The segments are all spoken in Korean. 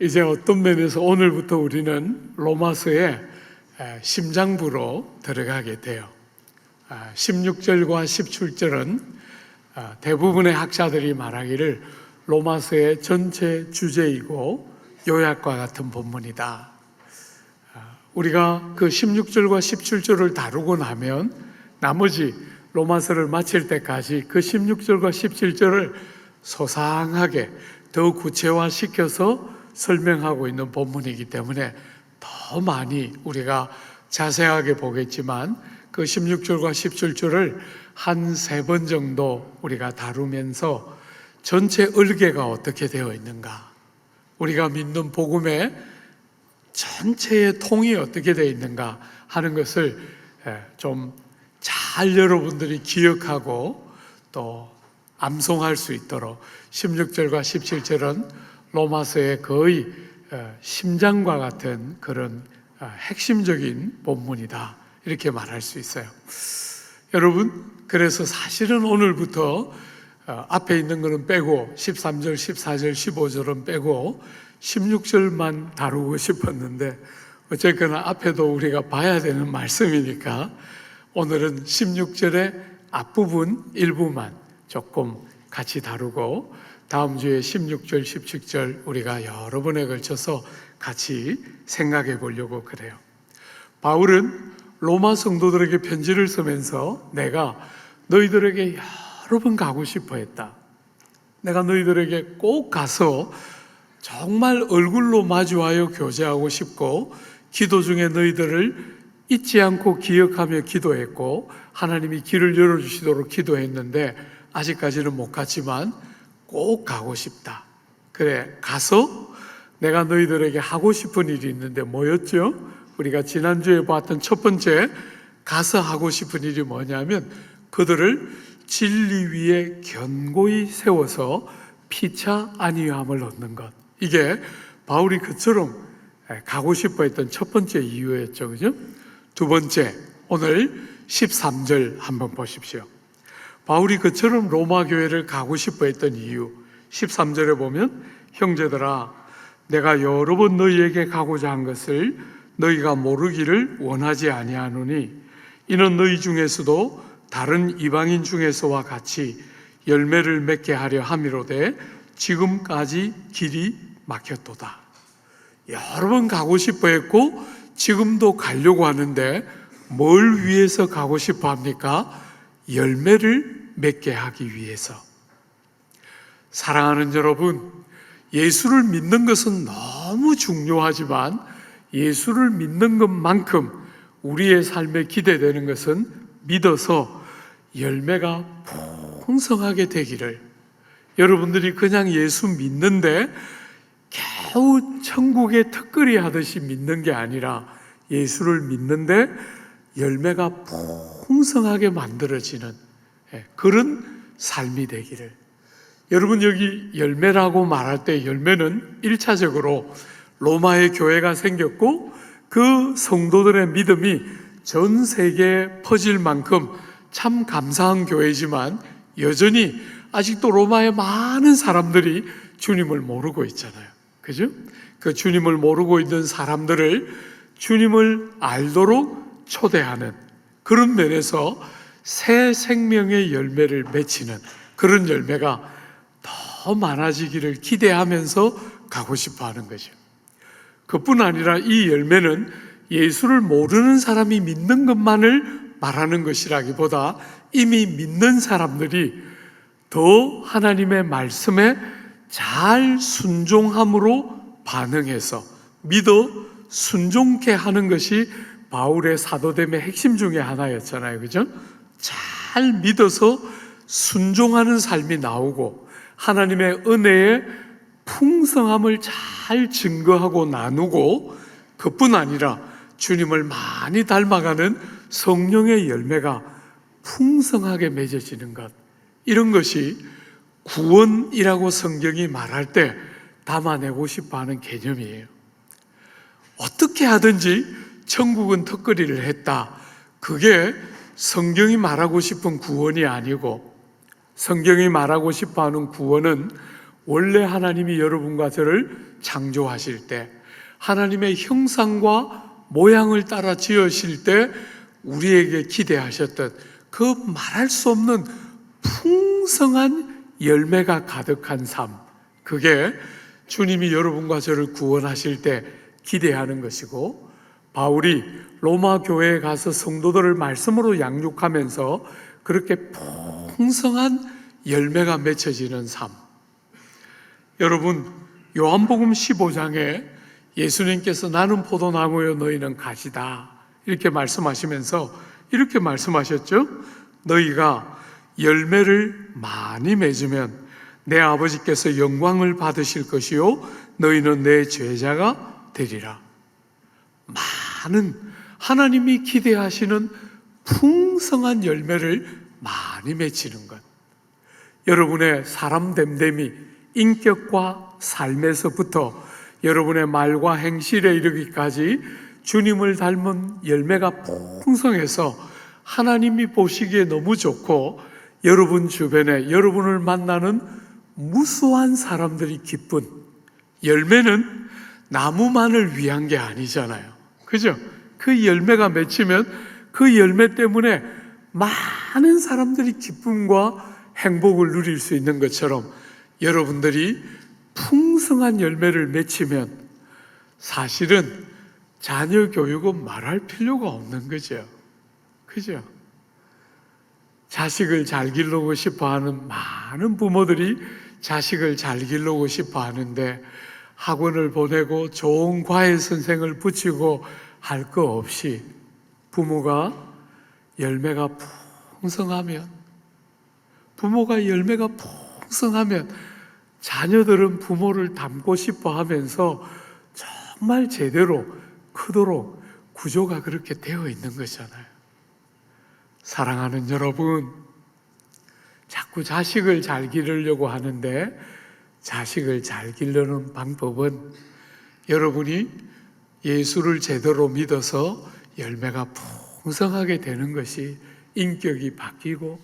이제 어떤 면에서 오늘부터 우리는 로마서의 심장부로 들어가게 돼요. 16절과 17절은 대부분의 학자들이 말하기를 로마서의 전체 주제이고 요약과 같은 본문이다. 우리가 그 16절과 17절을 다루고 나면 나머지 로마서를 마칠 때까지 그 16절과 17절을 소상하게 더 구체화시켜서 설명하고 있는 본문이기 때문에 더 많이 우리가 자세하게 보겠지만 그 16절과 17절을 한 3번 정도 우리가 다루면서 전체 을개가 어떻게 되어 있는가, 우리가 믿는 복음의 전체의 통이 어떻게 되어 있는가 하는 것을 좀 잘 여러분들이 기억하고 또 암송할 수 있도록 16절과 17절은 로마서의 거의 심장과 같은 그런 핵심적인 본문이다, 이렇게 말할 수 있어요. 여러분, 그래서 사실은 오늘부터 앞에 있는 거는 빼고 13절, 14절, 15절은 빼고 16절만 다루고 싶었는데 어쨌거나 앞에도 우리가 봐야 되는 말씀이니까 오늘은 16절의 앞부분 일부만 조금 같이 다루고 다음 주에 16절, 17절 우리가 여러 번에 걸쳐서 같이 생각해 보려고 그래요. 바울은 로마 성도들에게 편지를 쓰면서 내가 너희들에게 여러 번 가고 싶어 했다. 내가 너희들에게 꼭 가서 정말 얼굴로 마주하여 교제하고 싶고 기도 중에 너희들을 잊지 않고 기억하며 기도했고 하나님이 길을 열어주시도록 기도했는데 아직까지는 못 갔지만 꼭 가고 싶다. 그래, 가서 내가 너희들에게 하고 싶은 일이 있는데 뭐였죠? 우리가 지난주에 봤던 첫 번째 가서 하고 싶은 일이 뭐냐면 그들을 진리 위에 견고히 세워서 피차 안위함을 얻는 것. 이게 바울이 그처럼 가고 싶어 했던 첫 번째 이유였죠. 그죠? 두 번째, 오늘 13절 한번 보십시오. 바울이 그처럼 로마 교회를 가고 싶어 했던 이유, 13절에 보면 형제들아 내가 여러 번 너희에게 가고자 한 것을 너희가 모르기를 원하지 아니하노니 이는 너희 중에서도 다른 이방인 중에서와 같이 열매를 맺게 하려 함이로되 지금까지 길이 막혔도다. 여러 번 가고 싶어 했고 지금도 가려고 하는데 뭘 위해서 가고 싶어 합니까? 열매를 맺게 하기 위해서. 사랑하는 여러분, 예수를 믿는 것은 너무 중요하지만 예수를 믿는 것만큼 우리의 삶에 기대되는 것은 믿어서 열매가 풍성하게 되기를. 여러분들이 그냥 예수 믿는데 겨우 천국의 특거리 하듯이 믿는 게 아니라 예수를 믿는데 열매가 풍성하게 만들어지는 그런 삶이 되기를. 여러분, 여기 열매라고 말할 때 열매는 1차적으로 로마의 교회가 생겼고 그 성도들의 믿음이 전 세계에 퍼질 만큼 참 감사한 교회지만 여전히 아직도 로마의 많은 사람들이 주님을 모르고 있잖아요. 그죠? 그 주님을 모르고 있는 사람들을 주님을 알도록 초대하는 그런 면에서 새 생명의 열매를 맺히는 그런 열매가 더 많아지기를 기대하면서 가고 싶어 하는 거죠. 그뿐 아니라 이 열매는 예수를 모르는 사람이 믿는 것만을 말하는 것이라기보다 이미 믿는 사람들이 더 하나님의 말씀에 잘 순종함으로 반응해서 믿어 순종케 하는 것이 바울의 사도됨의 핵심 중에 하나였잖아요. 그죠? 잘 믿어서 순종하는 삶이 나오고 하나님의 은혜의 풍성함을 잘 증거하고 나누고 그뿐 아니라 주님을 많이 닮아가는 성령의 열매가 풍성하게 맺어지는 것, 이런 것이 구원이라고 성경이 말할 때 담아내고 싶어 하는 개념이에요. 어떻게 하든지 천국은 턱걸이를 했다. 그게 성경이 말하고 싶은 구원이 아니고 성경이 말하고 싶어 하는 구원은 원래 하나님이 여러분과 저를 창조하실 때, 하나님의 형상과 모양을 따라 지으실 때 우리에게 기대하셨던 그 말할 수 없는 풍성한 열매가 가득한 삶, 그게 주님이 여러분과 저를 구원하실 때 기대하는 것이고, 바울이 로마 교회에 가서 성도들을 말씀으로 양육하면서 그렇게 풍성한 열매가 맺혀지는 삶. 여러분, 요한복음 15장에 예수님께서 나는 포도나무요 너희는 가지다 이렇게 말씀하시면서 이렇게 말씀하셨죠. 너희가 열매를 많이 맺으면 내 아버지께서 영광을 받으실 것이요 너희는 내 제자가 되리라. 많은 하나님이 기대하시는 풍성한 열매를 많이 맺히는 것. 여러분의 사람 됨됨이, 인격과 삶에서부터 여러분의 말과 행실에 이르기까지 주님을 닮은 열매가 풍성해서 하나님이 보시기에 너무 좋고, 여러분 주변에 여러분을 만나는 무수한 사람들이 기쁜 열매는 나무만을 위한 게 아니잖아요. 그죠? 그 열매가 맺히면 그 열매 때문에 많은 사람들이 기쁨과 행복을 누릴 수 있는 것처럼 여러분들이 풍성한 열매를 맺히면 사실은 자녀 교육은 말할 필요가 없는 거죠. 그죠? 자식을 잘 기르고 싶어 하는 많은 부모들이 자식을 잘 기르고 싶어 하는데 학원을 보내고 좋은 과외 선생을 붙이고 할 거 없이 부모가 열매가 풍성하면 자녀들은 부모를 닮고 싶어 하면서 정말 제대로 크도록 구조가 그렇게 되어 있는 거잖아요. 사랑하는 여러분, 자꾸 자식을 잘 기르려고 하는데 자식을 잘 기르는 방법은 여러분이 예수를 제대로 믿어서 열매가 풍성하게 되는 것이 인격이 바뀌고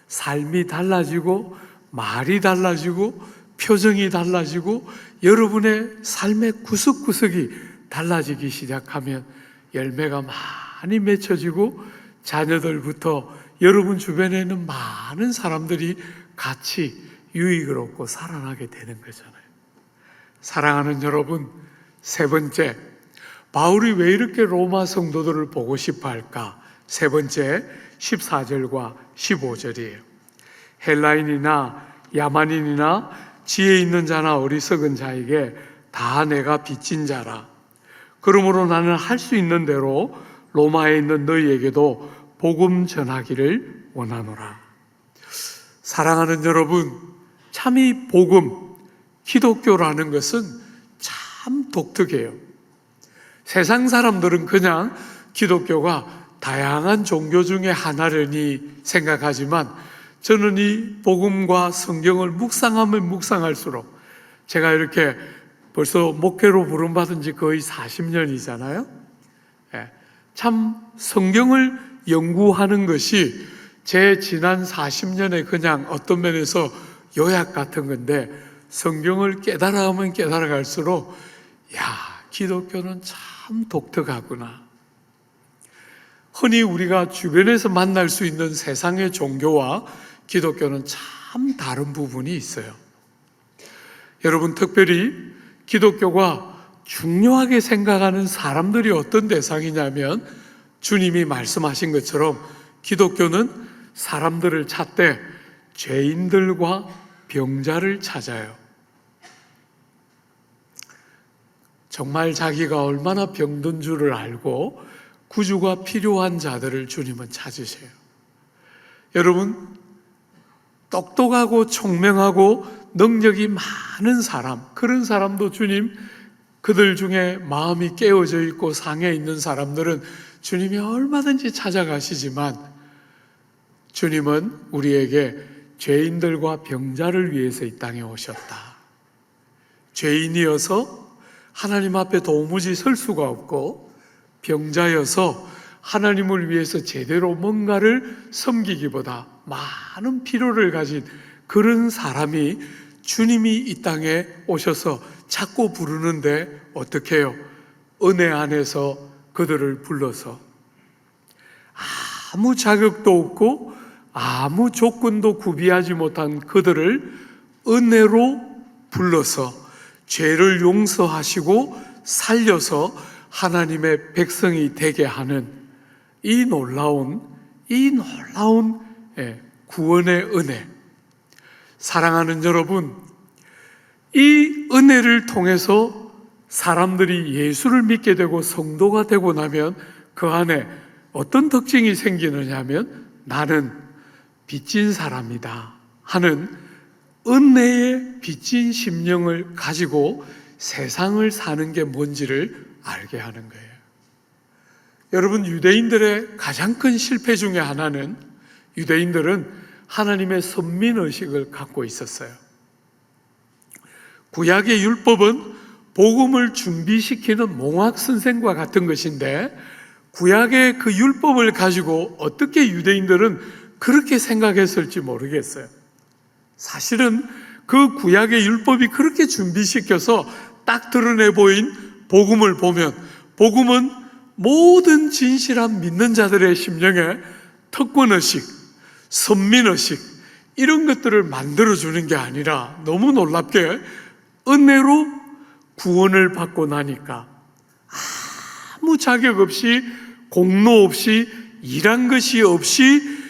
삶이 달라지고 말이 달라지고 표정이 달라지고 여러분의 삶의 구석구석이 달라지기 시작하면 열매가 많이 맺혀지고 자녀들부터 여러분 주변에 있는 많은 사람들이 같이 유익을 얻고 살아나게 되는 거잖아요. 사랑하는 여러분, 세 번째, 바울이 왜 이렇게 로마 성도들을 보고 싶어 할까? 세 번째, 14절과 15절이에요. 헬라인이나 야만인이나 지혜 있는 자나 어리석은 자에게 다 내가 빚진 자라. 그러므로 나는 할 수 있는 대로 로마에 있는 너희에게도 복음 전하기를 원하노라. 사랑하는 여러분, 참 이 복음, 기독교라는 것은 참 독특해요. 세상 사람들은 그냥 기독교가 다양한 종교 중에 하나려니 생각하지만 저는 이 복음과 성경을 묵상하면 묵상할수록, 제가 이렇게 벌써 목회로 부름받은 지 거의 40년이잖아요. 참 성경을 연구하는 것이 제 지난 40년의 그냥 어떤 면에서 요약 같은 건데, 성경을 깨달아가면 깨달아갈수록 기독교는 참 독특하구나. 흔히 우리가 주변에서 만날 수 있는 세상의 종교와 기독교는 참 다른 부분이 있어요. 여러분, 특별히 기독교가 중요하게 생각하는 사람들이 어떤 대상이냐면, 주님이 말씀하신 것처럼 기독교는 사람들을 찾되 죄인들과 병자를 찾아요. 정말 자기가 얼마나 병든 줄을 알고 구주가 필요한 자들을 주님은 찾으세요. 여러분, 똑똑하고 총명하고 능력이 많은 사람, 그런 사람도 주님, 그들 중에 마음이 깨어져 있고 상해 있는 사람들은 주님이 얼마든지 찾아가시지만, 주님은 우리에게 죄인들과 병자를 위해서 이 땅에 오셨다. 죄인이어서 하나님 앞에 도무지 설 수가 없고, 병자여서 하나님을 위해서 제대로 뭔가를 섬기기보다 많은 필요를 가진 그런 사람이 주님이 이 땅에 오셔서 자꾸 부르는데 어떻게 해요? 은혜 안에서 그들을 불러서 아무 자격도 없고 아무 조건도 구비하지 못한 그들을 은혜로 불러서 죄를 용서하시고 살려서 하나님의 백성이 되게 하는 이 놀라운 구원의 은혜. 사랑하는 여러분, 이 은혜를 통해서 사람들이 예수를 믿게 되고 성도가 되고 나면 그 안에 어떤 특징이 생기느냐 하면 나는 빚진 사람이다 하는 은혜의 빚진 심령을 가지고 세상을 사는 게 뭔지를 알게 하는 거예요. 여러분, 유대인들의 가장 큰 실패 중에 하나는 유대인들은 하나님의 선민의식을 갖고 있었어요. 구약의 율법은 복음을 준비시키는 몽학선생과 같은 것인데 구약의 그 율법을 가지고 어떻게 유대인들은 그렇게 생각했을지 모르겠어요. 사실은 그 구약의 율법이 그렇게 준비시켜서 딱 드러내 보인 복음을 보면 복음은 모든 진실한 믿는 자들의 심령에 특권의식, 선민의식 이런 것들을 만들어주는 게 아니라 너무 놀랍게 은혜로 구원을 받고 나니까 아무 자격 없이 공로 없이 일한 것이 없이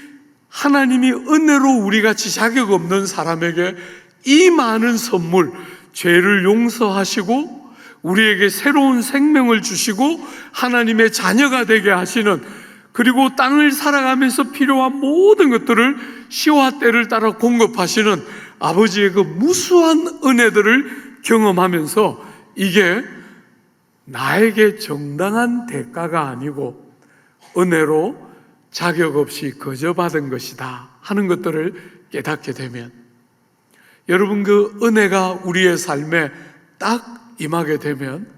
하나님이 은혜로 우리같이 자격 없는 사람에게 이 많은 선물, 죄를 용서하시고 우리에게 새로운 생명을 주시고 하나님의 자녀가 되게 하시는, 그리고 땅을 살아가면서 필요한 모든 것들을 시와 때를 따라 공급하시는 아버지의 그 무수한 은혜들을 경험하면서 이게 나에게 정당한 대가가 아니고 은혜로 자격 없이 거저 받은 것이다 하는 것들을 깨닫게 되면 여러분, 그 은혜가 우리의 삶에 딱 임하게 되면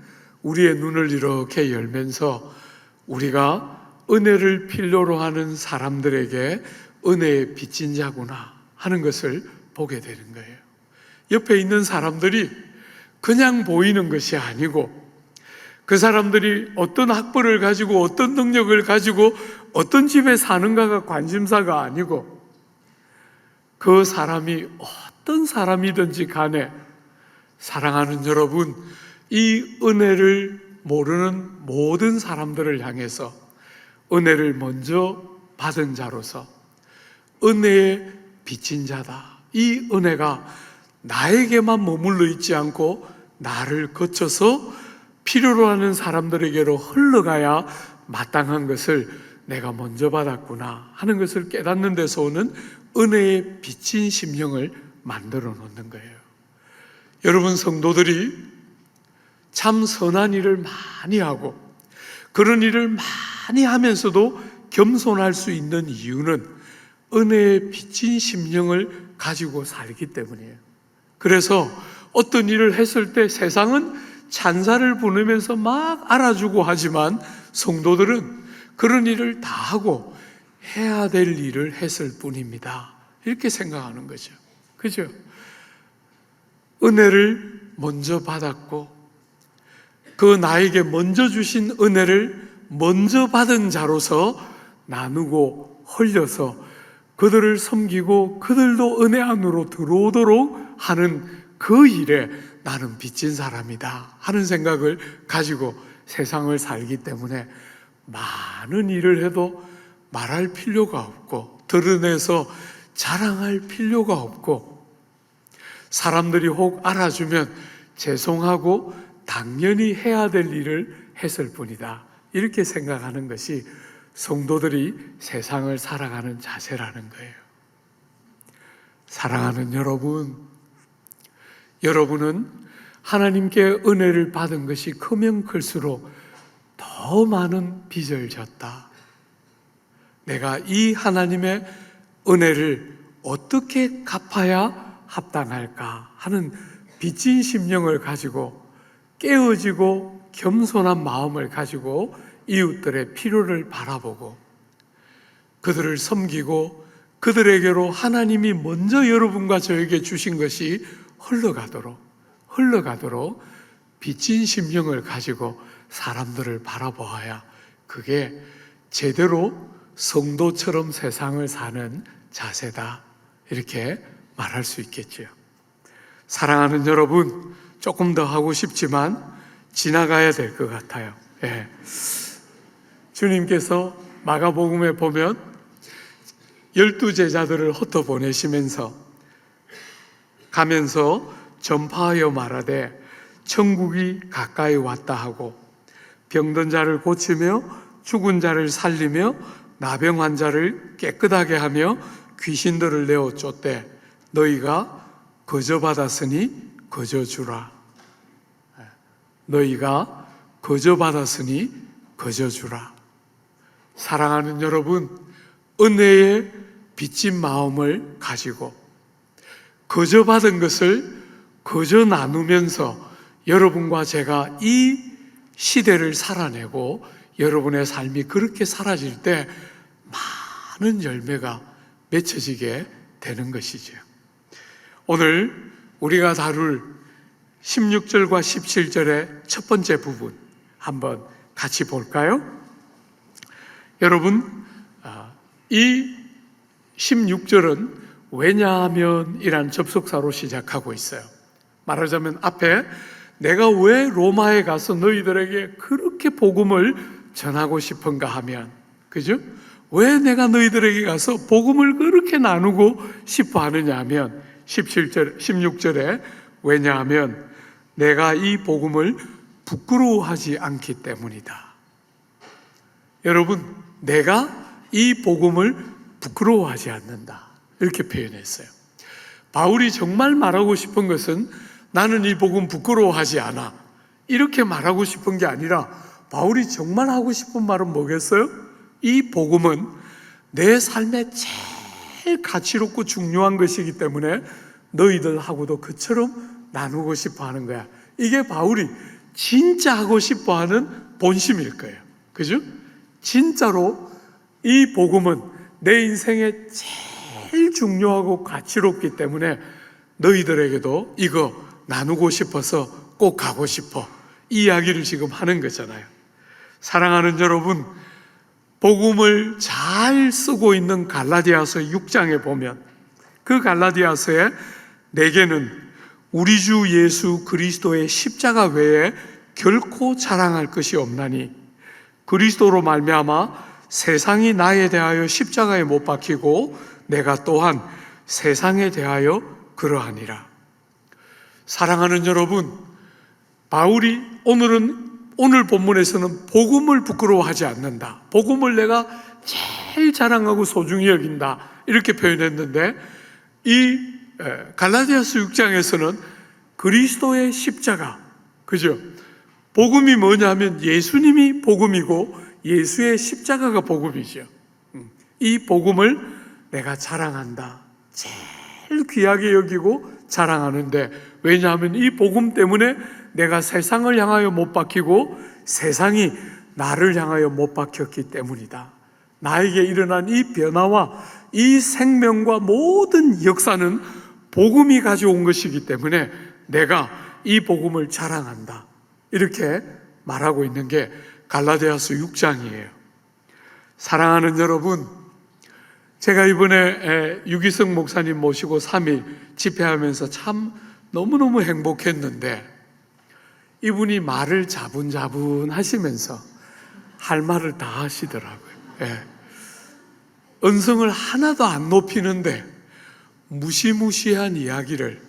우리의 눈을 이렇게 열면서 우리가 은혜를 필요로 하는 사람들에게 은혜의 빚진 자구나 하는 것을 보게 되는 거예요. 옆에 있는 사람들이 그냥 보이는 것이 아니고 그 사람들이 어떤 학벌을 가지고 어떤 능력을 가지고 어떤 집에 사는가가 관심사가 아니고 그 사람이 어떤 사람이든지 간에 사랑하는 여러분, 이 은혜를 모르는 모든 사람들을 향해서 은혜를 먼저 받은 자로서 은혜의 빚진 자다. 이 은혜가 나에게만 머물러 있지 않고 나를 거쳐서 필요로 하는 사람들에게로 흘러가야 마땅한 것을 내가 먼저 받았구나 하는 것을 깨닫는 데서 오는 은혜의 빚진 심령을 만들어 놓는 거예요. 여러분, 성도들이 참 선한 일을 많이 하고 그런 일을 많이 하면서도 겸손할 수 있는 이유는 은혜의 빚진 심령을 가지고 살기 때문이에요. 그래서 어떤 일을 했을 때 세상은 찬사를 부르면서 막 알아주고 하지만 성도들은 그런 일을 다 하고 해야 될 일을 했을 뿐입니다. 이렇게 생각하는 거죠. 그죠? 은혜를 먼저 받았고 그 나에게 먼저 주신 은혜를 먼저 받은 자로서 나누고 흘려서 그들을 섬기고 그들도 은혜 안으로 들어오도록 하는 그 일에 나는 빚진 사람이다 하는 생각을 가지고 세상을 살기 때문에 많은 일을 해도 말할 필요가 없고 드러내서 자랑할 필요가 없고 사람들이 혹 알아주면 죄송하고 당연히 해야 될 일을 했을 뿐이다. 이렇게 생각하는 것이 성도들이 세상을 살아가는 자세라는 거예요. 사랑하는 여러분, 여러분은 하나님께 은혜를 받은 것이 크면 클수록 더 많은 빚을 졌다. 내가 이 하나님의 은혜를 어떻게 갚아야 합당할까 하는 빚진 심령을 가지고 깨어지고 겸손한 마음을 가지고 이웃들의 필요를 바라보고 그들을 섬기고 그들에게로 하나님이 먼저 여러분과 저에게 주신 것이 흘러가도록 빚진 심령을 가지고 사람들을 바라보아야 그게 제대로 성도처럼 세상을 사는 자세다, 이렇게 말할 수 있겠죠. 사랑하는 여러분, 조금 더 하고 싶지만 지나가야 될 것 같아요. 예. 주님께서 마가복음에 보면 12제자들을 흩어보내시면서 가면서 전파하여 말하되 천국이 가까이 왔다 하고 병든 자를 고치며 죽은 자를 살리며 나병 환자를 깨끗하게 하며 귀신들을 내어 쫓되 너희가 거저 받았으니 거저 주라. 너희가 거저 받았으니 거저 주라. 사랑하는 여러분, 은혜의 빚진 마음을 가지고 거저 받은 것을 거저 나누면서 여러분과 제가 이 시대를 살아내고 여러분의 삶이 그렇게 사라질 때 많은 열매가 맺혀지게 되는 것이죠. 오늘 우리가 다룰 16절과 17절의 첫 번째 부분 한번 같이 볼까요? 여러분, 이 16절은 왜냐하면 이란 접속사로 시작하고 있어요. 말하자면 앞에 내가 왜 로마에 가서 너희들에게 그렇게 복음을 전하고 싶은가 하면, 그죠? 왜 내가 너희들에게 가서 복음을 그렇게 나누고 싶어 하느냐 하면 16절에 왜냐하면 내가 이 복음을 부끄러워하지 않기 때문이다. 여러분, 내가 이 복음을 부끄러워하지 않는다, 이렇게 표현했어요. 바울이 정말 말하고 싶은 것은 나는 이 복음 부끄러워하지 않아, 이렇게 말하고 싶은 게 아니라 바울이 정말 하고 싶은 말은 뭐겠어요? 이 복음은 내 삶에 제일 가치롭고 중요한 것이기 때문에 너희들하고도 그처럼 나누고 싶어 하는 거야. 이게 바울이 진짜 하고 싶어 하는 본심일 거예요. 그죠? 진짜로 이 복음은 내 인생에 제일 중요하고 가치롭기 때문에 너희들에게도 이거 나누고 싶어서 꼭 가고 싶어, 이 이야기를 지금 하는 거잖아요. 사랑하는 여러분, 복음을 잘 쓰고 있는 갈라디아서 6장에 보면 그 갈라디아서에 내게는 우리 주 예수 그리스도의 십자가 외에 결코 자랑할 것이 없나니 그리스도로 말미암아 세상이 나에 대하여 십자가에 못 박히고 내가 또한 세상에 대하여 그러하니라. 사랑하는 여러분, 바울이 오늘 본문에서는 복음을 부끄러워하지 않는다, 복음을 내가 제일 자랑하고 소중히 여긴다, 이렇게 표현했는데 이 갈라디아서 6장에서는 그리스도의 십자가, 그죠? 복음이 뭐냐면 예수님이 복음이고 예수의 십자가가 복음이죠. 이 복음을 내가 자랑한다, 제일 귀하게 여기고 자랑하는데, 왜냐하면 이 복음 때문에 내가 세상을 향하여 못 박히고 세상이 나를 향하여 못 박혔기 때문이다. 나에게 일어난 이 변화와 이 생명과 모든 역사는 복음이 가져온 것이기 때문에 내가 이 복음을 자랑한다, 이렇게 말하고 있는 게 갈라디아서 6장이에요. 사랑하는 여러분, 제가 이번에 유기성 목사님 모시고 3일 집회하면서 참 너무너무 행복했는데 이분이 말을 자분자분 하시면서 할 말을 다 하시더라고요. 언성을 하나도 안 높이는데 무시무시한 이야기를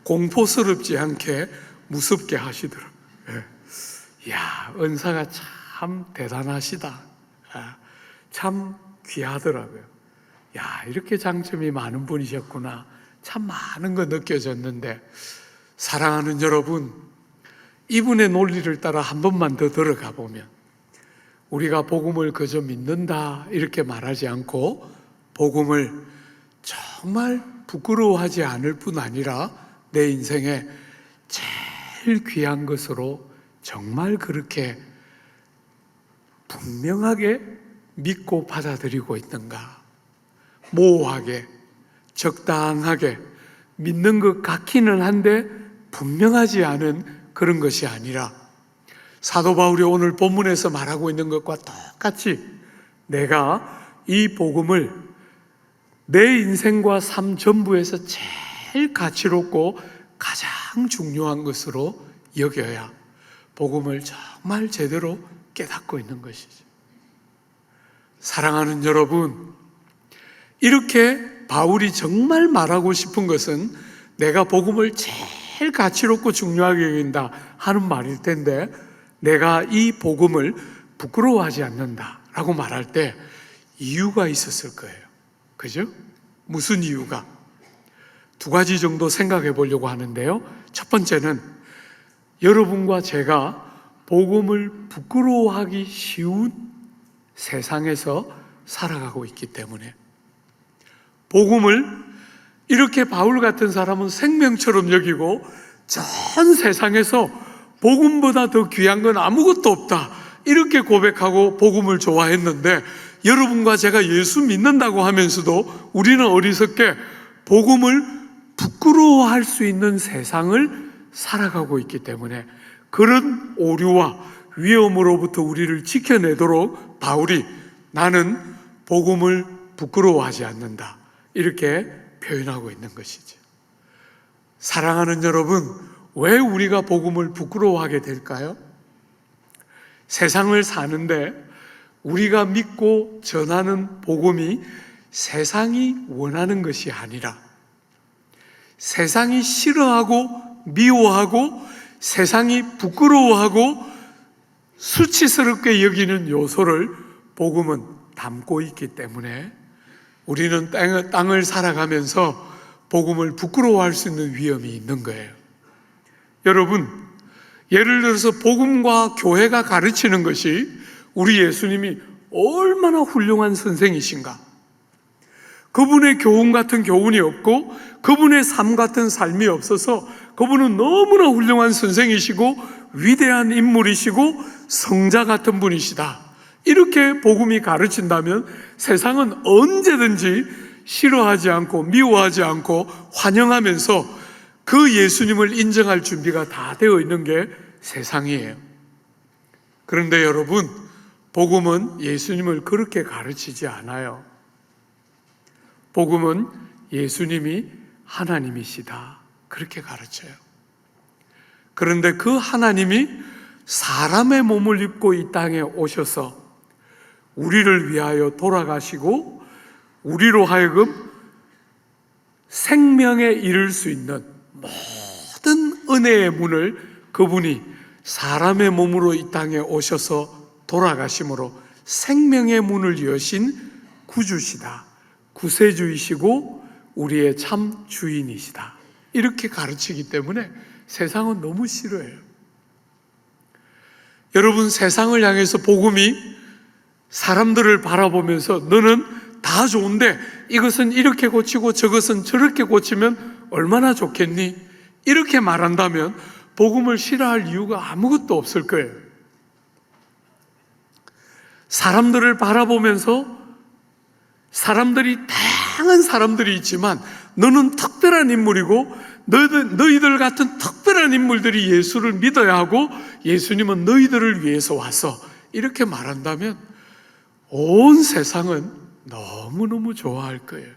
공포스럽지 않게 무섭게 하시더라고요. 이야, 은사가 참 대단하시다, 참 귀하더라고요. 야, 이렇게 장점이 많은 분이셨구나, 참 많은 거 느껴졌는데, 사랑하는 여러분, 이분의 논리를 따라 한 번만 더 들어가 보면 우리가 복음을 그저 믿는다 이렇게 말하지 않고 복음을 정말 부끄러워하지 않을 뿐 아니라 내 인생에 제일 귀한 것으로 정말 그렇게 분명하게 믿고 받아들이고 있는가, 모호하게 적당하게 믿는 것 같기는 한데 분명하지 않은 그런 것이 아니라 사도 바울이 오늘 본문에서 말하고 있는 것과 똑같이 내가 이 복음을 내 인생과 삶 전부에서 제일 가치롭고 가장 중요한 것으로 여겨야 복음을 정말 제대로 깨닫고 있는 것이죠. 사랑하는 여러분, 이렇게 바울이 정말 말하고 싶은 것은 내가 복음을 제일 가치롭고 중요하게 여긴다 하는 말일 텐데, 내가 이 복음을 부끄러워하지 않는다라고 말할 때 이유가 있었을 거예요. 그죠? 무슨 이유가? 두 가지 정도 생각해 보려고 하는데요. 첫 번째는 여러분과 제가 복음을 부끄러워하기 쉬운 세상에서 살아가고 있기 때문에, 복음을 이렇게 바울 같은 사람은 생명처럼 여기고 전 세상에서 복음보다 더 귀한 건 아무것도 없다 이렇게 고백하고 복음을 좋아했는데, 여러분과 제가 예수 믿는다고 하면서도 우리는 어리석게 복음을 부끄러워할 수 있는 세상을 살아가고 있기 때문에, 그런 오류와 위험으로부터 우리를 지켜내도록 바울이 나는 복음을 부끄러워하지 않는다 이렇게 표현하고 있는 것이죠. 사랑하는 여러분, 왜 우리가 복음을 부끄러워하게 될까요? 세상을 사는데 우리가 믿고 전하는 복음이 세상이 원하는 것이 아니라 세상이 싫어하고 미워하고 세상이 부끄러워하고 수치스럽게 여기는 요소를 복음은 담고 있기 때문에 우리는 땅을 살아가면서 복음을 부끄러워할 수 있는 위험이 있는 거예요. 여러분, 예를 들어서 복음과 교회가 가르치는 것이 우리 예수님이 얼마나 훌륭한 선생이신가, 그분의 교훈 같은 교훈이 없고 그분의 삶 같은 삶이 없어서 그분은 너무나 훌륭한 선생이시고 위대한 인물이시고 성자 같은 분이시다 이렇게 복음이 가르친다면 세상은 언제든지 싫어하지 않고 미워하지 않고 환영하면서 그 예수님을 인정할 준비가 다 되어 있는 게 세상이에요. 그런데 여러분, 복음은 예수님을 그렇게 가르치지 않아요. 복음은 예수님이 하나님이시다 그렇게 가르쳐요. 그런데 그 하나님이 사람의 몸을 입고 이 땅에 오셔서 우리를 위하여 돌아가시고 우리로 하여금 생명에 이를 수 있는 모든 은혜의 문을 그분이 사람의 몸으로 이 땅에 오셔서 돌아가심으로 생명의 문을 여신 구주시다, 구세주이시고 우리의 참 주인이시다 이렇게 가르치기 때문에 세상은 너무 싫어해요. 여러분, 세상을 향해서 복음이 사람들을 바라보면서 너는 다 좋은데 이것은 이렇게 고치고 저것은 저렇게 고치면 얼마나 좋겠니? 이렇게 말한다면 복음을 싫어할 이유가 아무것도 없을 거예요. 사람들을 바라보면서 사람들이 다양한 사람들이 있지만 너는 특별한 인물이고 너희들 같은 특별한 인물들이 예수를 믿어야 하고 예수님은 너희들을 위해서 와서 이렇게 말한다면 온 세상은 너무너무 좋아할 거예요.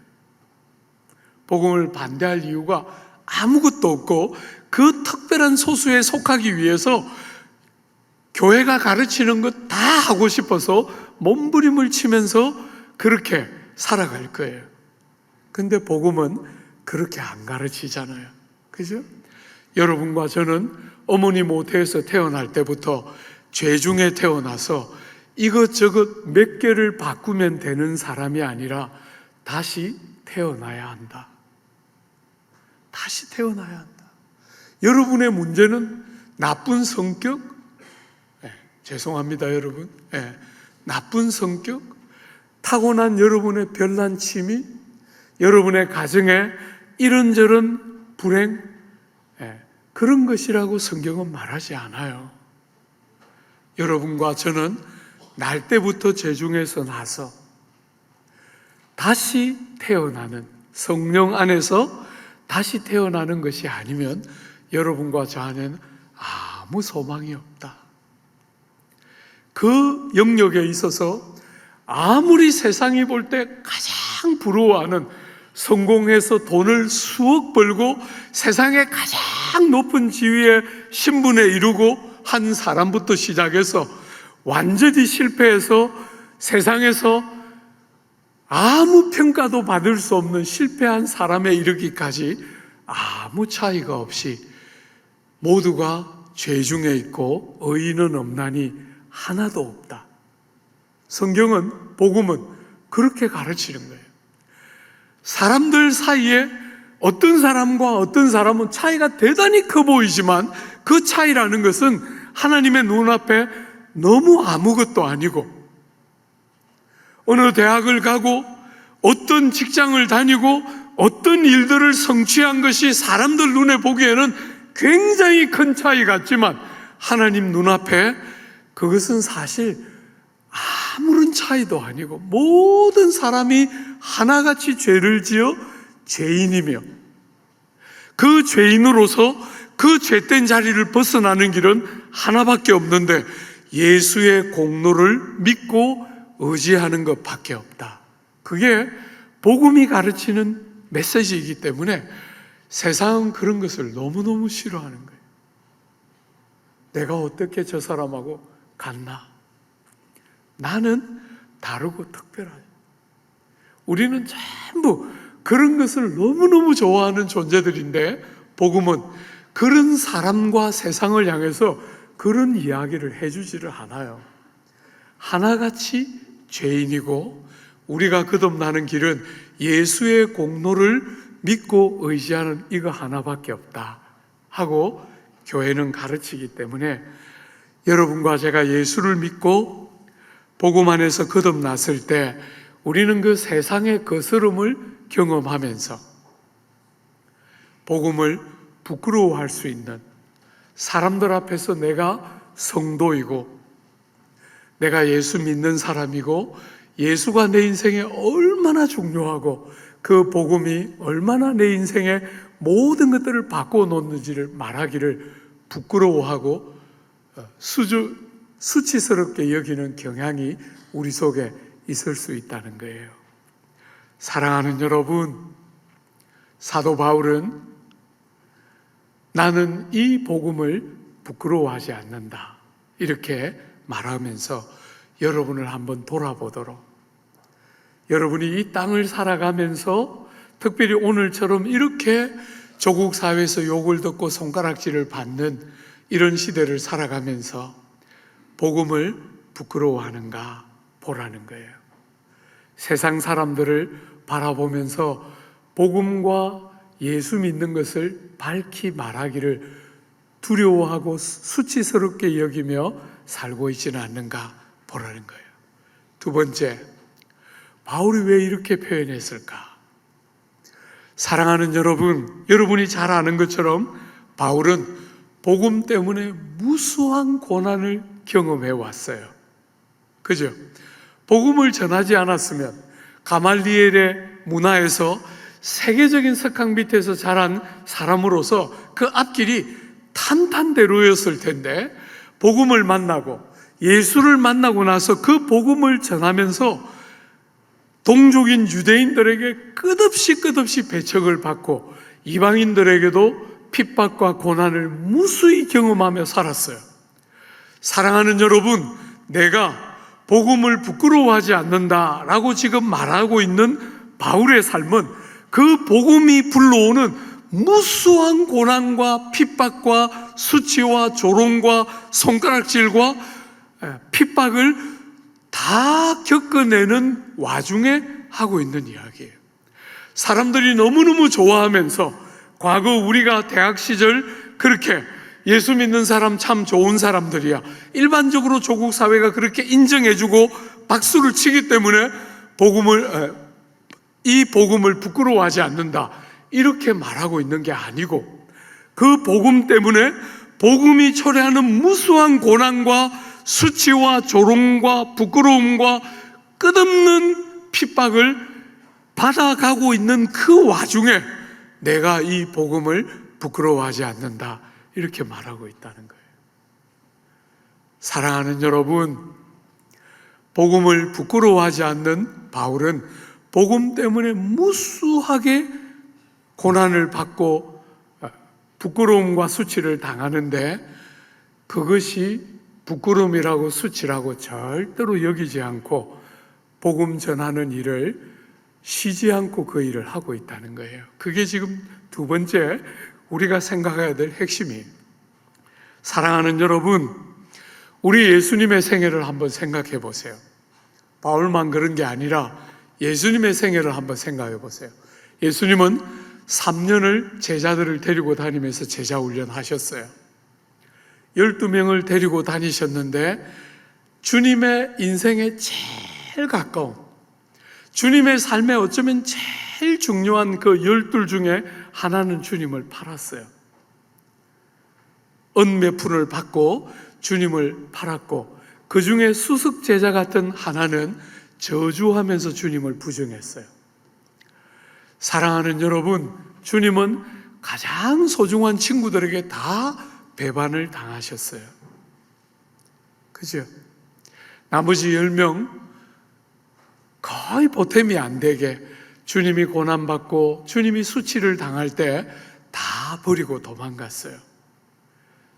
복음을 반대할 이유가 아무것도 없고 그 특별한 소수에 속하기 위해서 교회가 가르치는 것 다 하고 싶어서 몸부림을 치면서 그렇게 살아갈 거예요. 근데 복음은 그렇게 안 가르치잖아요. 그죠? 여러분과 저는 어머니 모태에서 태어날 때부터 죄 중에 태어나서 이것저것 몇 개를 바꾸면 되는 사람이 아니라 다시 태어나야 한다. 다시 태어나야 한다. 여러분의 문제는 나쁜 성격, 죄송합니다 여러분, 나쁜 성격, 타고난 여러분의 별난 취미, 여러분의 가정에 이런저런 불행, 그런 것이라고 성경은 말하지 않아요. 여러분과 저는 날 때부터 죄 중에서 나서 다시 태어나는, 성령 안에서 다시 태어나는 것이 아니면 여러분과 저 안에는 아무 소망이 없다. 그 영역에 있어서 아무리 세상이 볼 때 가장 부러워하는, 성공해서 돈을 수억 벌고 세상에 가장 높은 지위의 신분에 이르고 한 사람부터 시작해서 완전히 실패해서 세상에서 아무 평가도 받을 수 없는 실패한 사람에 이르기까지 아무 차이가 없이 모두가 죄 중에 있고 의인은 없나니 하나도 없다. 성경은, 복음은 그렇게 가르치는 거예요. 사람들 사이에 어떤 사람과 어떤 사람은 차이가 대단히 커 보이지만 그 차이라는 것은 하나님의 눈앞에 너무 아무것도 아니고, 어느 대학을 가고 어떤 직장을 다니고 어떤 일들을 성취한 것이 사람들 눈에 보기에는 굉장히 큰 차이 같지만 하나님 눈앞에 그것은 사실 아무런 차이도 아니고 모든 사람이 하나같이 죄를 지어 죄인이며 그 죄인으로서 그 죄된 자리를 벗어나는 길은 하나밖에 없는데 예수의 공로를 믿고 의지하는 것밖에 없다. 그게 복음이 가르치는 메시지이기 때문에 세상은 그런 것을 너무너무 싫어하는 거예요. 내가 어떻게 저 사람하고 같나? 나는 다르고 특별하다. 우리는 전부 그런 것을 너무너무 좋아하는 존재들인데 복음은 그런 사람과 세상을 향해서 그런 이야기를 해주지를 않아요. 하나같이 죄인이고 우리가 거듭나는 길은 예수의 공로를 믿고 의지하는 이거 하나밖에 없다 하고 교회는 가르치기 때문에 여러분과 제가 예수를 믿고 복음 안에서 거듭났을 때 우리는 그 세상의 거스름을 경험하면서 복음을 부끄러워할 수 있는, 사람들 앞에서 내가 성도이고 내가 예수 믿는 사람이고 예수가 내 인생에 얼마나 중요하고 그 복음이 얼마나 내 인생의 모든 것들을 바꿔 놓는지를 말하기를 부끄러워하고 수치스럽게 여기는 경향이 우리 속에 있을 수 있다는 거예요. 사랑하는 여러분, 사도 바울은 나는 이 복음을 부끄러워하지 않는다 이렇게 말하면서 여러분을 한번 돌아보도록, 여러분이 이 땅을 살아가면서 특별히 오늘처럼 이렇게 조국 사회에서 욕을 듣고 손가락질을 받는 이런 시대를 살아가면서 복음을 부끄러워하는가 보라는 거예요. 세상 사람들을 바라보면서 복음과 예수 믿는 것을 밝히 말하기를 두려워하고 수치스럽게 여기며 살고 있지는 않는가 보라는 거예요. 두 번째, 바울이 왜 이렇게 표현했을까? 사랑하는 여러분, 여러분이 잘 아는 것처럼 바울은 복음 때문에 무수한 고난을 경험해 왔어요. 그죠? 복음을 전하지 않았으면 가말리엘의 문화에서 세계적인 석학 밑에서 자란 사람으로서 그 앞길이 탄탄대로였을 텐데 복음을 만나고 예수를 만나고 나서 그 복음을 전하면서 동족인 유대인들에게 끝없이 배척을 받고 이방인들에게도 핍박과 고난을 무수히 경험하며 살았어요. 사랑하는 여러분, 내가 복음을 부끄러워하지 않는다라고 지금 말하고 있는 바울의 삶은 그 복음이 불러오는 무수한 고난과 핍박과 수치와 조롱과 손가락질과 핍박을 다 겪어내는 와중에 하고 있는 이야기예요. 사람들이 너무너무 좋아하면서 과거 우리가 대학 시절 그렇게 예수 믿는 사람 참 좋은 사람들이야, 일반적으로 조국 사회가 그렇게 인정해주고 박수를 치기 때문에 이 복음을 부끄러워하지 않는다 이렇게 말하고 있는 게 아니고, 그 복음 때문에 복음이 초래하는 무수한 고난과 수치와 조롱과 부끄러움과 끝없는 핍박을 받아가고 있는 그 와중에 내가 이 복음을 부끄러워하지 않는다, 이렇게 말하고 있다는 거예요. 사랑하는 여러분, 복음을 부끄러워하지 않는 바울은 복음 때문에 무수하게 고난을 받고 부끄러움과 수치를 당하는데, 그것이 부끄러움이라고 수치라고 절대로 여기지 않고 복음 전하는 일을 쉬지 않고 그 일을 하고 있다는 거예요. 그게 지금 두 번째 우리가 생각해야 될 핵심이에요. 사랑하는 여러분, 우리 예수님의 생애를 한번 생각해 보세요. 바울만 그런 게 아니라 예수님의 생애를 한번 생각해 보세요. 예수님은 3년을 제자들을 데리고 다니면서 제자 훈련하셨어요. 12명을 데리고 다니셨는데 주님의 인생에 제일 가까운, 주님의 삶에 어쩌면 제일 중요한 그 12 중에 하나는 주님을 팔았어요. 은 몇 푼을 받고 주님을 팔았고, 그 중에 수석 제자 같은 하나는 저주하면서 주님을 부정했어요. 사랑하는 여러분, 주님은 가장 소중한 친구들에게 다 배반을 당하셨어요. 그죠? 나머지 10명 거의 보탬이 안 되게 주님이 고난받고 주님이 수치를 당할 때 다 버리고 도망갔어요.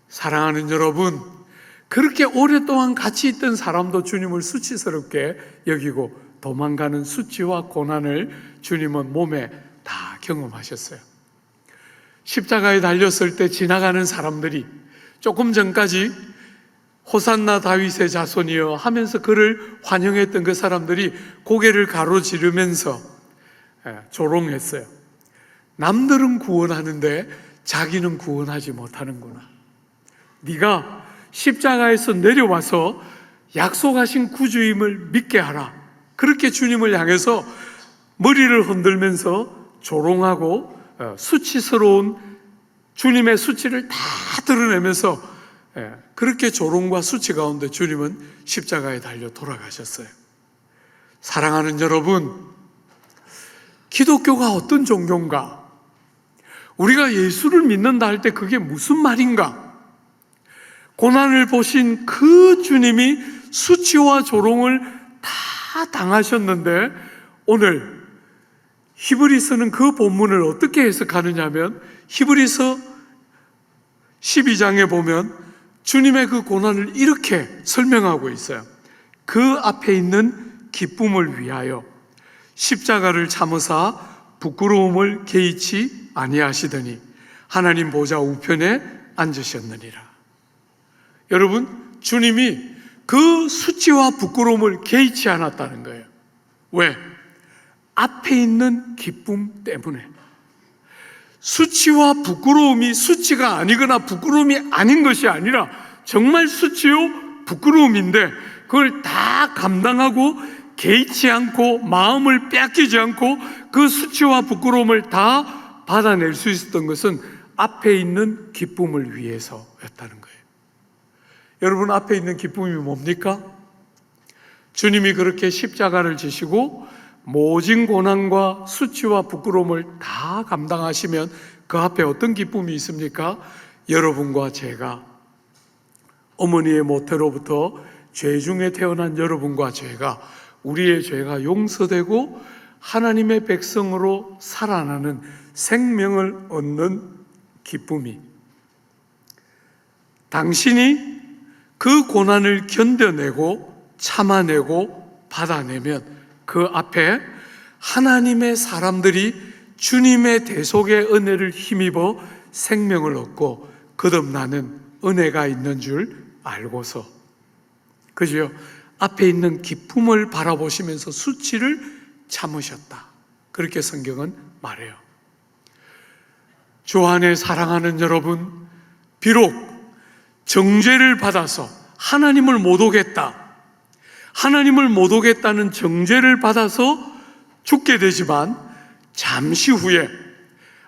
사랑하는 여러분, 그렇게 오랫동안 같이 있던 사람도 주님을 수치스럽게 여기고 도망가는 수치와 고난을 주님은 몸에 다 경험하셨어요. 십자가에 달렸을 때 지나가는 사람들이 조금 전까지 호산나 다윗의 자손이여 하면서 그를 환영했던 그 사람들이 고개를 가로지르면서 조롱했어요. 남들은 구원하는데 자기는 구원하지 못하는구나. 네가 십자가에서 내려와서 약속하신 구주임을 믿게 하라. 그렇게 주님을 향해서 머리를 흔들면서 조롱하고 수치스러운 주님의 수치를 다 드러내면서 그렇게 조롱과 수치 가운데 주님은 십자가에 달려 돌아가셨어요. 사랑하는 여러분, 기독교가 어떤 종교인가? 우리가 예수를 믿는다 할 때 그게 무슨 말인가? 고난을 보신 그 주님이 수치와 조롱을 다 당하셨는데, 오늘 히브리서는 그 본문을 어떻게 해석하느냐 하면, 히브리서 12장에 보면 주님의 그 고난을 이렇게 설명하고 있어요. 그 앞에 있는 기쁨을 위하여 십자가를 참으사 부끄러움을 개의치 아니하시더니 하나님 보좌 우편에 앉으셨느니라. 여러분, 주님이 그 수치와 부끄러움을 개의치 않았다는 거예요. 왜? 앞에 있는 기쁨 때문에. 수치와 부끄러움이 수치가 아니거나 부끄러움이 아닌 것이 아니라 정말 수치요 부끄러움인데, 그걸 다 감당하고 개의치 않고 마음을 빼앗기지 않고 그 수치와 부끄러움을 다 받아낼 수 있었던 것은 앞에 있는 기쁨을 위해서였다는 거예요. 여러분, 앞에 있는 기쁨이 뭡니까? 주님이 그렇게 십자가를 지시고 모진 고난과 수치와 부끄러움을 다 감당하시면 그 앞에 어떤 기쁨이 있습니까? 여러분과 제가, 어머니의 모태로부터 죄 중에 태어난 여러분과 제가, 우리의 죄가 용서되고 하나님의 백성으로 살아나는 생명을 얻는 기쁨이, 당신이 그 고난을 견뎌내고 참아내고 받아내면 그 앞에 하나님의 사람들이 주님의 대속의 은혜를 힘입어 생명을 얻고 거듭나는 은혜가 있는 줄 알고서, 그죠? 앞에 있는 기쁨을 바라보시면서 수치를 참으셨다. 그렇게 성경은 말해요. 주 안에 사랑하는 여러분, 비록 정죄를 받아서 하나님을 못 오겠다, 하나님을 못 오겠다는 정죄를 받아서 죽게 되지만 잠시 후에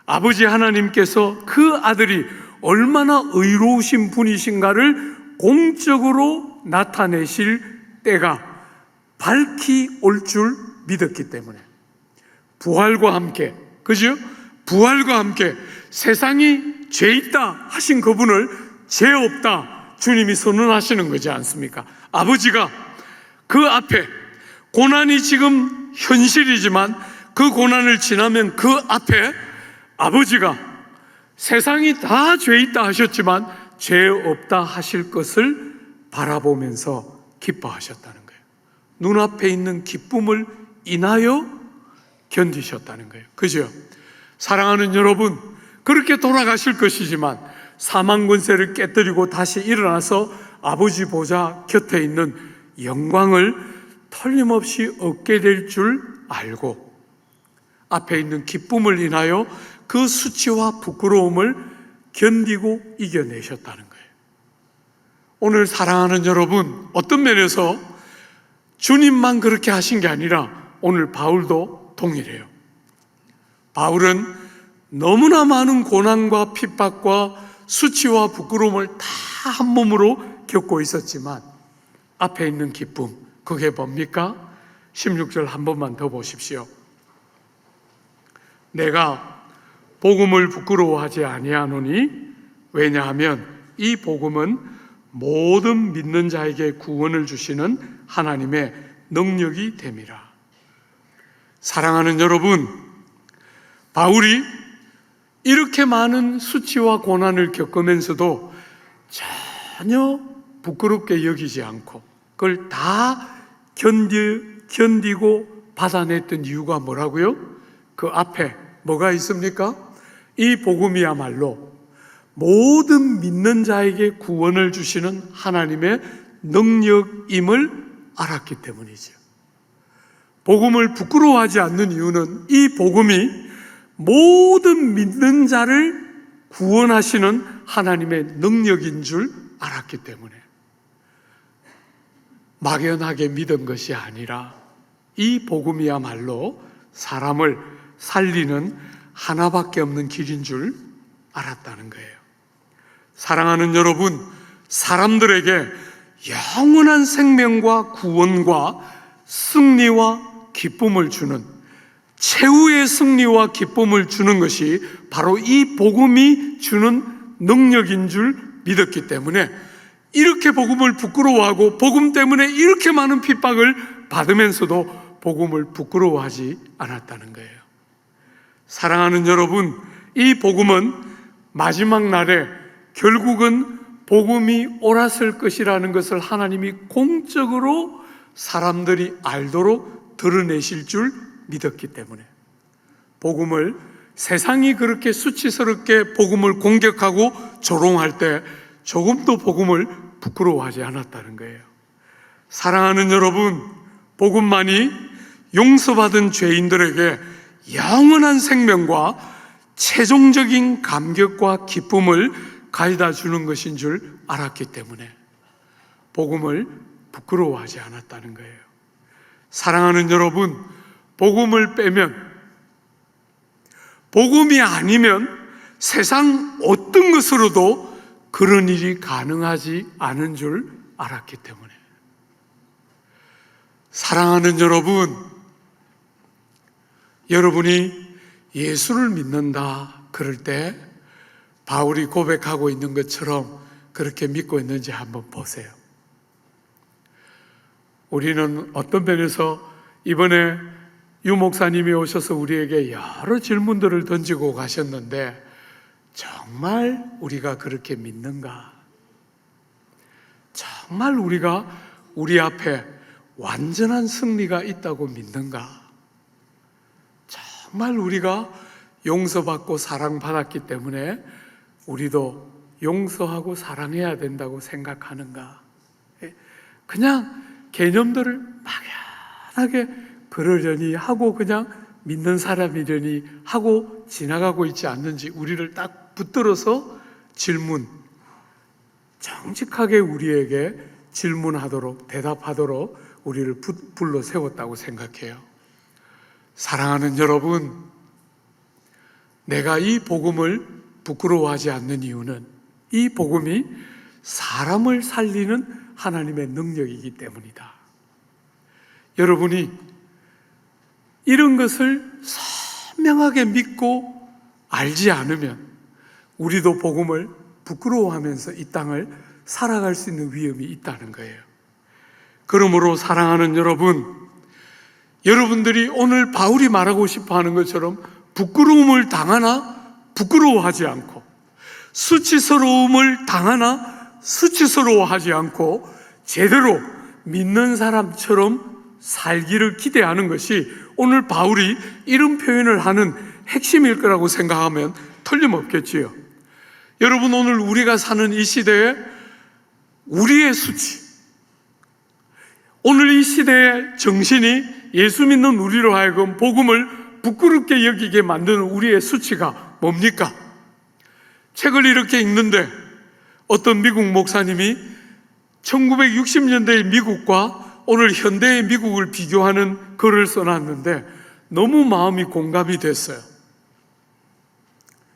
아버지 하나님께서 그 아들이 얼마나 의로우신 분이신가를 공적으로 나타내실 때가 밝히 올 줄 믿었기 때문에, 부활과 함께, 그죠? 부활과 함께 세상이 죄 있다 하신 그분을 죄 없다 주님이 선언하시는 거지 않습니까? 아버지가 그 앞에 고난이 지금 현실이지만 그 고난을 지나면 그 앞에 아버지가 세상이 다 죄 있다 하셨지만 죄 없다 하실 것을 바라보면서 기뻐하셨다는 거예요. 눈앞에 있는 기쁨을 인하여 견디셨다는 거예요. 그죠? 사랑하는 여러분, 그렇게 돌아가실 것이지만 사망 권세를 깨뜨리고 다시 일어나서 아버지 보좌 곁에 있는 영광을 틀림없이 얻게 될 줄 알고 앞에 있는 기쁨을 인하여 그 수치와 부끄러움을 견디고 이겨내셨다는 거예요. 오늘 사랑하는 여러분, 어떤 면에서 주님만 그렇게 하신 게 아니라 오늘 바울도 동일해요. 바울은 너무나 많은 고난과 핍박과 수치와 부끄러움을 다 한 몸으로 겪고 있었지만 앞에 있는 기쁨, 그게 뭡니까? 16절 한 번만 더 보십시오. 내가 복음을 부끄러워하지 아니하노니 왜냐하면 이 복음은 모든 믿는 자에게 구원을 주시는 하나님의 능력이 됨이라. 사랑하는 여러분, 바울이 이렇게 많은 수치와 고난을 겪으면서도 전혀 부끄럽게 여기지 않고 그걸 다 견디고 받아냈던 이유가 뭐라고요? 그 앞에 뭐가 있습니까? 이 복음이야말로 모든 믿는 자에게 구원을 주시는 하나님의 능력임을 알았기 때문이죠. 복음을 부끄러워하지 않는 이유는 이 복음이 모든 믿는 자를 구원하시는 하나님의 능력인 줄 알았기 때문에 막연하게 믿은 것이 아니라 이 복음이야말로 사람을 살리는 하나밖에 없는 길인 줄 알았다는 거예요. 사랑하는 여러분, 사람들에게 영원한 생명과 구원과 승리와 기쁨을 주는 최후의 승리와 기쁨을 주는 것이 바로 이 복음이 주는 능력인 줄 믿었기 때문에 이렇게 복음을 부끄러워하고 복음 때문에 이렇게 많은 핍박을 받으면서도 복음을 부끄러워하지 않았다는 거예요. 사랑하는 여러분, 이 복음은 마지막 날에 결국은 복음이 옳았을 것이라는 것을 하나님이 공적으로 사람들이 알도록 드러내실 줄 믿었기 때문에 복음을 세상이 그렇게 수치스럽게 복음을 공격하고 조롱할 때 조금도 복음을 부끄러워하지 않았다는 거예요. 사랑하는 여러분, 복음만이 용서받은 죄인들에게 영원한 생명과 최종적인 감격과 기쁨을 가져다 주는 것인 줄 알았기 때문에 복음을 부끄러워하지 않았다는 거예요. 사랑하는 여러분, 복음을 빼면, 복음이 아니면 세상 어떤 것으로도 그런 일이 가능하지 않은 줄 알았기 때문에. 사랑하는 여러분, 여러분이 예수를 믿는다 그럴 때 바울이 고백하고 있는 것처럼 그렇게 믿고 있는지 한번 보세요. 우리는 어떤 면에서 이번에 유 목사님이 오셔서 우리에게 여러 질문들을 던지고 가셨는데 정말 우리가 그렇게 믿는가? 정말 우리가 우리 앞에 완전한 승리가 있다고 믿는가? 정말 우리가 용서받고 사랑받았기 때문에 우리도 용서하고 사랑해야 된다고 생각하는가? 그냥 개념들을 막연하게 그러려니 하고 그냥 믿는 사람이려니 하고 지나가고 있지 않는지 우리를 딱 붙들어서 정직하게 우리에게 질문하도록 대답하도록 우리를 불러 세웠다고 생각해요. 사랑하는 여러분, 내가 이 복음을 부끄러워하지 않는 이유는 이 복음이 사람을 살리는 하나님의 능력이기 때문이다. 여러분이 이런 것을 선명하게 믿고 알지 않으면 우리도 복음을 부끄러워하면서 이 땅을 살아갈 수 있는 위험이 있다는 거예요. 그러므로 사랑하는 여러분, 여러분들이 오늘 바울이 말하고 싶어 하는 것처럼 부끄러움을 당하나 부끄러워하지 않고, 수치스러움을 당하나 수치스러워하지 않고 제대로 믿는 사람처럼 살기를 기대하는 것이 오늘 바울이 이런 표현을 하는 핵심일 거라고 생각하면 틀림없겠지요. 여러분, 오늘 우리가 사는 이 시대에 우리의 수치, 오늘 이 시대의 정신이 예수 믿는 우리로 하여금 복음을 부끄럽게 여기게 만드는 우리의 수치가 뭡니까? 책을 이렇게 읽는데 어떤 미국 목사님이 1960년대의 미국과 오늘 현대의 미국을 비교하는 글을 써놨는데 너무 마음이 공감이 됐어요.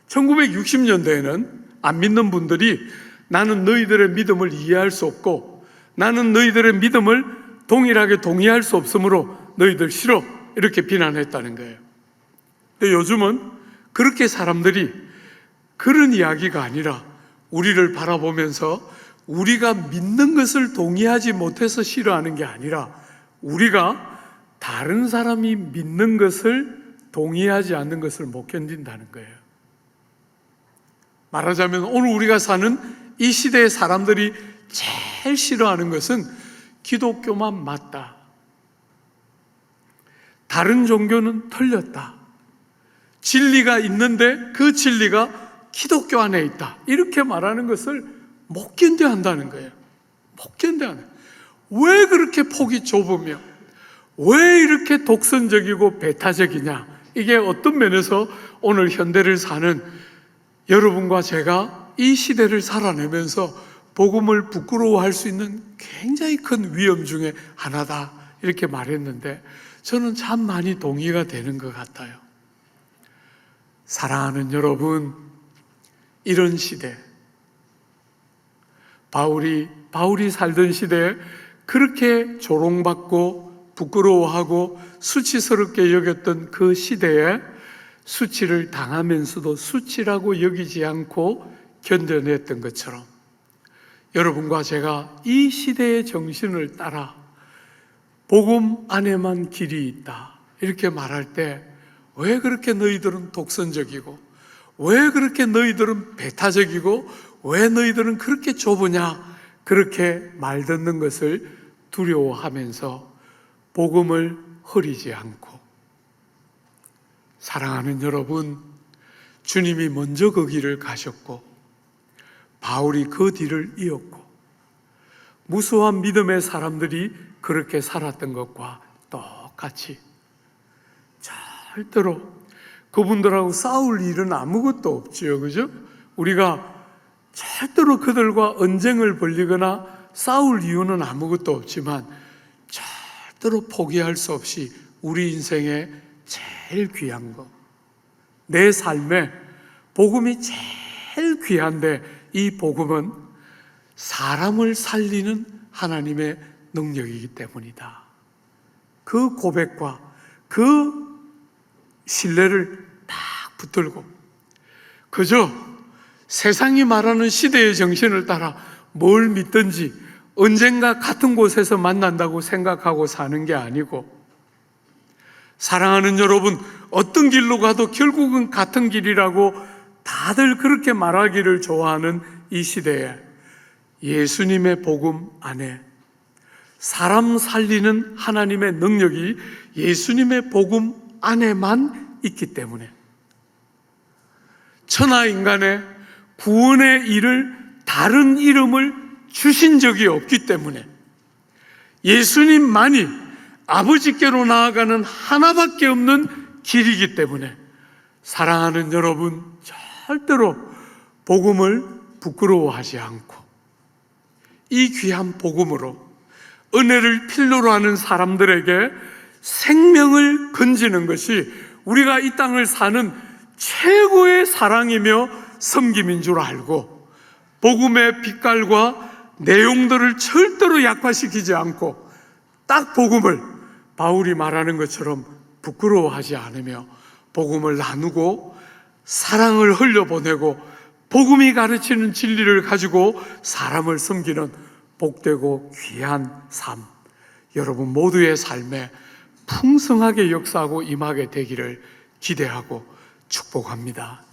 1960년대에는 안 믿는 분들이 나는 너희들의 믿음을 이해할 수 없고 나는 너희들의 믿음을 동일하게 동의할 수 없으므로 너희들 싫어, 이렇게 비난했다는 거예요. 근데 요즘은 그렇게 사람들이 그런 이야기가 아니라 우리를 바라보면서 우리가 믿는 것을 동의하지 못해서 싫어하는 게 아니라 우리가 다른 사람이 믿는 것을 동의하지 않는 것을 못 견딘다는 거예요. 말하자면 오늘 우리가 사는 이 시대의 사람들이 제일 싫어하는 것은 기독교만 맞다, 다른 종교는 틀렸다, 진리가 있는데 그 진리가 기독교 안에 있다, 이렇게 말하는 것을 못 견뎌 한다는 거예요. 못 견뎌 하는. 왜 그렇게 폭이 좁으며 왜 이렇게 독선적이고 배타적이냐? 이게 어떤 면에서 오늘 현대를 사는 여러분과 제가 이 시대를 살아내면서 복음을 부끄러워할 수 있는 굉장히 큰 위험 중에 하나다, 이렇게 말했는데 저는 참 많이 동의가 되는 것 같아요. 사랑하는 여러분, 이런 시대, 바울이 살던 시대에 그렇게 조롱받고 부끄러워하고 수치스럽게 여겼던 그 시대에 수치를 당하면서도 수치라고 여기지 않고 견뎌냈던 것처럼 여러분과 제가 이 시대의 정신을 따라 복음 안에만 길이 있다, 이렇게 말할 때 왜 그렇게 너희들은 독선적이고 왜 그렇게 너희들은 배타적이고 왜 너희들은 그렇게 좁으냐, 그렇게 말 듣는 것을 두려워하면서 복음을 흐리지 않고, 사랑하는 여러분, 주님이 먼저 그 길을 가셨고 바울이 그 뒤를 이었고 무수한 믿음의 사람들이 그렇게 살았던 것과 똑같이 절대로 그분들하고 싸울 일은 아무것도 없지요, 그죠? 우리가 절대로 그들과 언쟁을 벌리거나 싸울 이유는 아무것도 없지만 절대로 포기할 수 없이 우리 인생에 제일 귀한 거, 내 삶에 복음이 제일 귀한데 이 복음은 사람을 살리는 하나님의 능력이기 때문이다. 그 고백과 그 신뢰를 딱 붙들고 그저 세상이 말하는 시대의 정신을 따라 뭘 믿든지 언젠가 같은 곳에서 만난다고 생각하고 사는 게 아니고, 사랑하는 여러분, 어떤 길로 가도 결국은 같은 길이라고 다들 그렇게 말하기를 좋아하는 이 시대에 예수님의 복음 안에 사람 살리는 하나님의 능력이 예수님의 복음 안에만 있기 때문에 천하 인간의 구원의 일을 다른 이름을 주신 적이 없기 때문에 예수님만이 아버지께로 나아가는 하나밖에 없는 길이기 때문에 사랑하는 여러분, 절대로 복음을 부끄러워하지 않고 이 귀한 복음으로 은혜를 필요로 하는 사람들에게 생명을 건지는 것이 우리가 이 땅을 사는 최고의 사랑이며 섬김인 줄 알고 복음의 빛깔과 내용들을 절대로 약화시키지 않고 딱 복음을 바울이 말하는 것처럼 부끄러워하지 않으며 복음을 나누고 사랑을 흘려보내고 복음이 가르치는 진리를 가지고 사람을 섬기는 복되고 귀한 삶, 여러분 모두의 삶에 풍성하게 역사하고 임하게 되기를 기대하고 축복합니다.